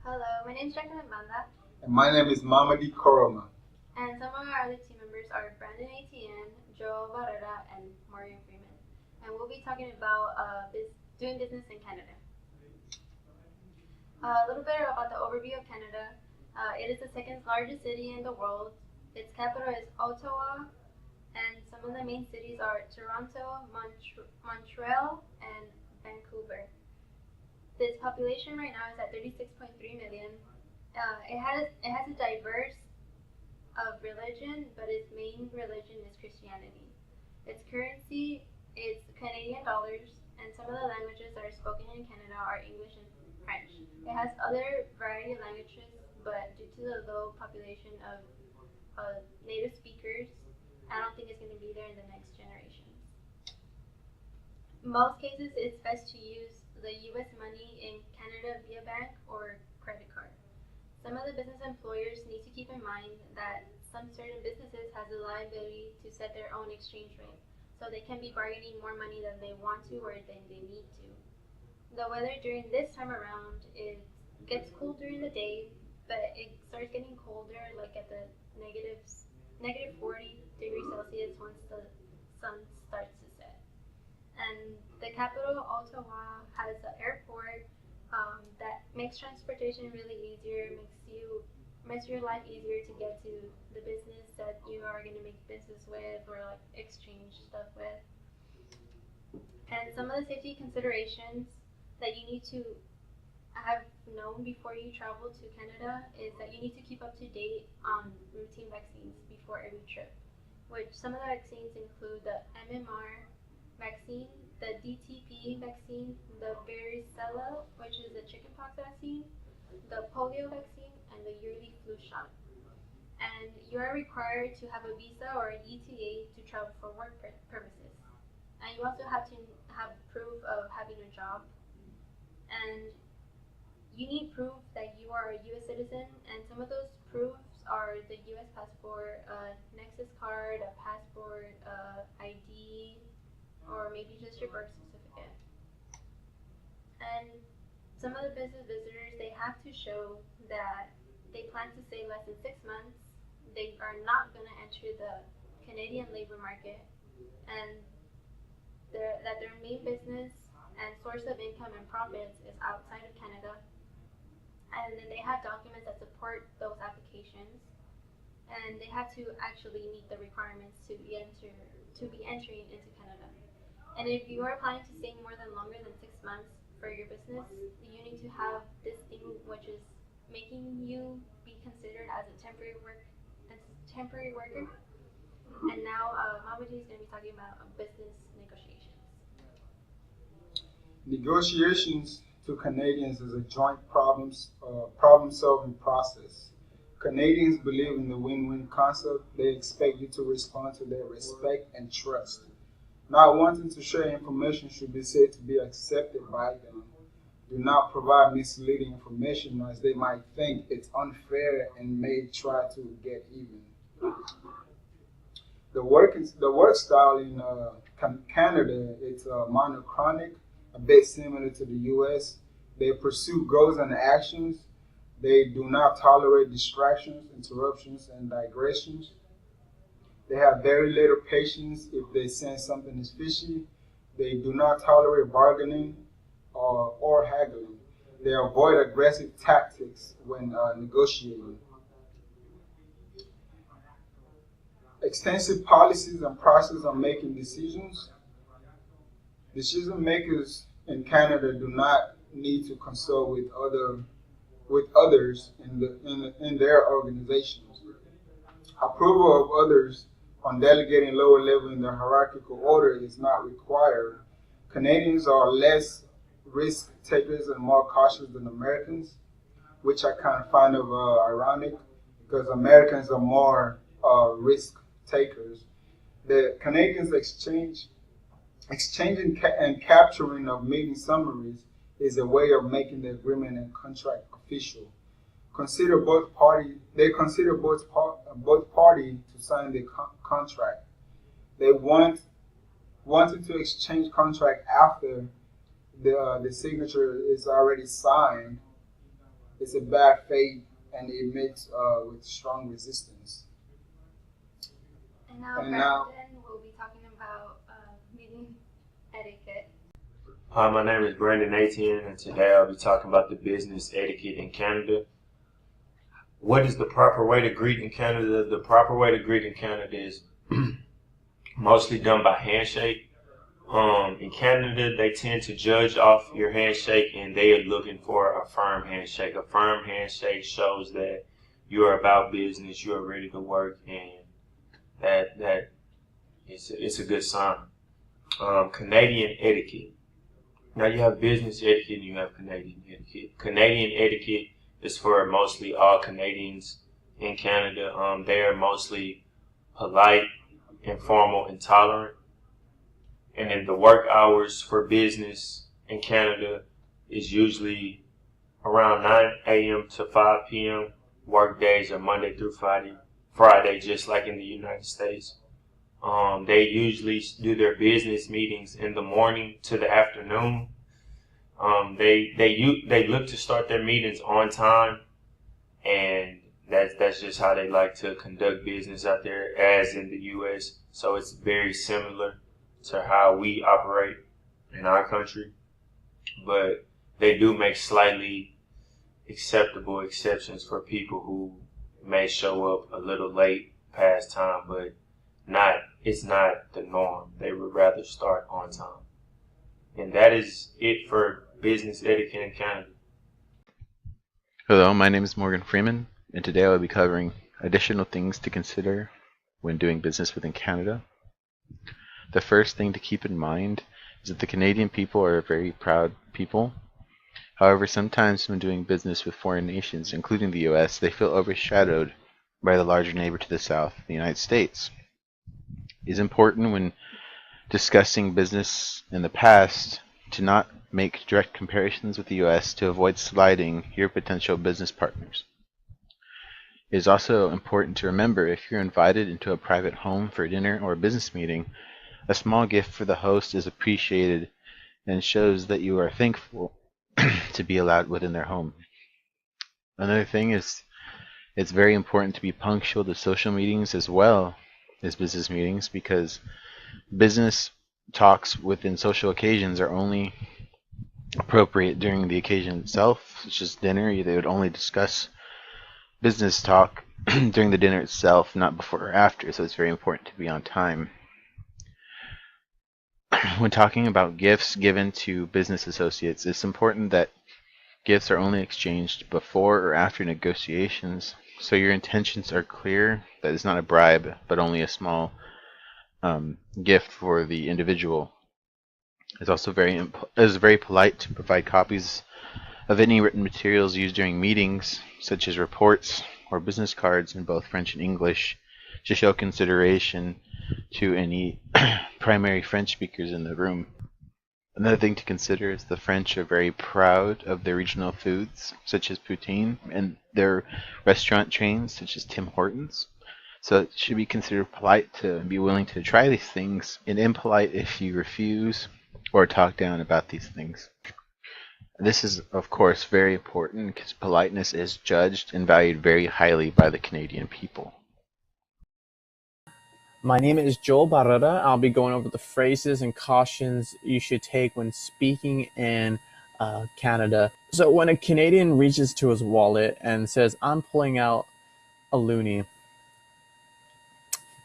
Hello, my name is Jacqueline Banda, And my name is Mamadi Koroma. and some of our other team members are Brandon Etienne, Joel Barrera, and Maureen Freeman. And we'll be talking about doing business in Canada. A little bit about the overview of Canada. It is the second largest city in the world. Its capital is Ottawa, and some of the main cities are Toronto, Montreal, and Vancouver. Its population right now is at 36.3 million. It has a diverse of religion, but its main religion is Christianity. Its currency is Canadian dollars, and some of the languages that are spoken in Canada are English and French. It has other variety of languages, but due to the low population of native speakers, I don't think it's going to be there in the next generation. In most cases, it's best to use the U.S. money in Canada via bank or credit card. Some of the business employers need to keep in mind that some certain businesses has the liability to set their own exchange rate, so they can be bargaining more money than they want to or than they need to. The weather during this time around gets cool during the day, but it starts getting colder, like at the negative 40 degrees Celsius once the sun starts to set. And the capital, Ottawa, has an airport that makes transportation really easier, makes your life easier to get to the business that you are going to make business with or like exchange stuff with. And some of the safety considerations that you need to have known before you travel to Canada is that you need to keep up to date on routine vaccines before every trip, which some of the vaccines include the MMR vaccine, the DTP vaccine, the varicella, which is a chickenpox vaccine, the polio vaccine, and the yearly flu shot. And you are required to have a visa or an ETA to travel for work purposes. And you also have to have proof of having a job. And you need proof that you are a U.S. citizen, and some of those proofs are the U.S. passport, Nexus card, a passport, ID, or maybe just your birth certificate. And some of the business visitors, they have to show that they plan to stay less than 6 months, they are not going to enter the Canadian labor market, and that their main business and source of income and profits is outside of Canada, and then they have documents that support those applications, and they have to actually meet the requirements to be entering into Canada. And if you are planning to stay longer than 6 months for your business, you need to have this thing which is making you be considered as a temporary worker. And now Mamadi is going to be talking about business negotiations. Negotiations to Canadians is a joint problem-solving process. Canadians believe in the win-win concept. They expect you to respond to their respect and trust. Not wanting to share information should be said to be accepted by them. Do not provide misleading information as they might think it's unfair and may try to get even. The work style in Canada, it's monochronic, a bit similar to the U.S. They pursue goals and actions. They do not tolerate distractions, interruptions, and digressions. They have very little patience if they sense something is fishy. They do not tolerate bargaining or haggling. They avoid aggressive tactics when negotiating. Extensive policies and process on making decisions. Decision makers in Canada do not need to consult with others in their organizations. Approval of others on delegating lower level in the hierarchical order is not required. Canadians are less risk takers and more cautious than Americans, which I kind of find ironic because Americans are more risk takers. The Canadians exchanging and capturing of meeting summaries is a way of making the agreement and contract official. They consider both parties to sign the contract. They wanted to exchange contract after the signature is already signed. it's a bad fate, and it makes with strong resistance. And now Brandon will be talking about meeting etiquette. Hi, my name is Brandon Etienne, and today I'll be talking about the business etiquette in Canada. What is the proper way to greet in Canada? The proper way to greet in Canada is mostly done by handshake. In Canada, they tend to judge off your handshake, and they are looking for a firm handshake. A firm handshake shows that you are about business, you are ready to work, and that it's a good sign. Canadian etiquette. Now you have business etiquette and you have Canadian etiquette. Canadian etiquette is for mostly all Canadians in Canada. They are mostly polite, informal, and tolerant. And then the work hours for business in Canada is usually around 9 a.m. to 5 p.m. Work days are Monday through Friday, just like in the United States. They usually do their business meetings in the morning to the afternoon. They look to start their meetings on time, and that's just how they like to conduct business out there, as in the U.S. So it's very similar to how we operate in our country, but they do make slightly acceptable exceptions for people who may show up a little late past time, but it's not the norm. They would rather start on time. And that is it for business etiquette in Canada. Hello, my name is Morgan Freeman, and today I will be covering additional things to consider when doing business within Canada. The first thing to keep in mind is that the Canadian people are a very proud people. However, sometimes when doing business with foreign nations, including the US, they feel overshadowed by the larger neighbor to the south, the United States. It is important when discussing business in the past to not make direct comparisons with the US to avoid slighting your potential business partners. It is also important to remember, if you're invited into a private home for dinner or a business meeting, a small gift for the host is appreciated and shows that you are thankful to be allowed within their home. Another thing is, it's very important to be punctual to social meetings as well as business meetings, because business talks within social occasions are only appropriate during the occasion itself, such as dinner. They would only discuss business talk during the dinner itself, not before or after, so it's very important to be on time. When talking about gifts given to business associates, it's important that gifts are only exchanged before or after negotiations, so your intentions are clear, that it's not a bribe, but only a small gift for the individual. It's also very polite to provide copies of any written materials used during meetings, such as reports or business cards in both French and English, to show consideration to any primary French speakers in the room. Another thing to consider is the French are very proud of their regional foods, such as poutine, and their restaurant chains, such as Tim Hortons. So it should be considered polite to be willing to try these things, and impolite if you refuse or talk down about these things. This is, of course, very important because politeness is judged and valued very highly by the Canadian people. My name is Joel Barrera. I'll be going over the phrases and cautions you should take when speaking in Canada. So when a Canadian reaches to his wallet and says, "I'm pulling out a loonie,"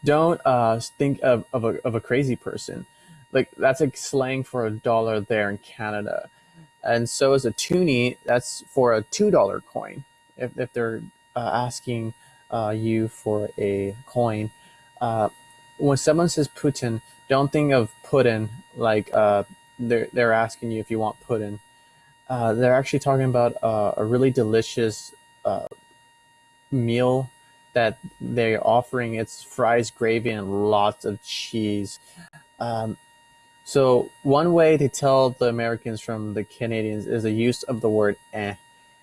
don't think of a crazy person. Like, that's a slang for $1 there in Canada. And so is a toonie. That's for a $2 coin. If they're asking you for a coin. When someone says putin, don't think of puddin like they're asking you if you want puddin. They're actually talking about a really delicious meal that they're offering. It's fries, gravy, and lots of cheese. So one way to tell the Americans from the Canadians is the use of the word eh.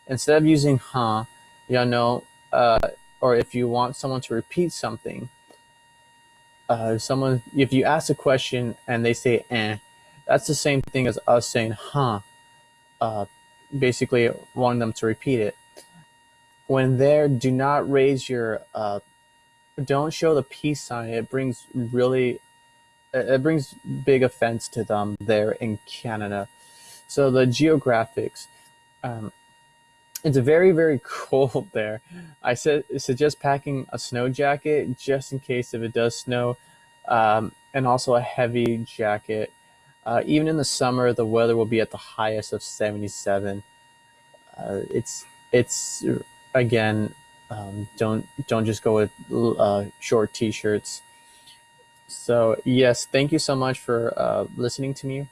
Instead of using huh, you know, or if you want someone to repeat something, if you ask a question and they say eh, that's the same thing as us saying huh, basically wanting them to repeat it. when there, do not raise your don't show the peace sign. It brings big offense to them there in Canada. So the geographics, um, it's very, very cold there. I suggest packing a snow jacket just in case if it does snow, and also a heavy jacket. Even in the summer, the weather will be at the highest of 77. It's again, don't just go with short t-shirts. So yes, thank you so much for listening to me.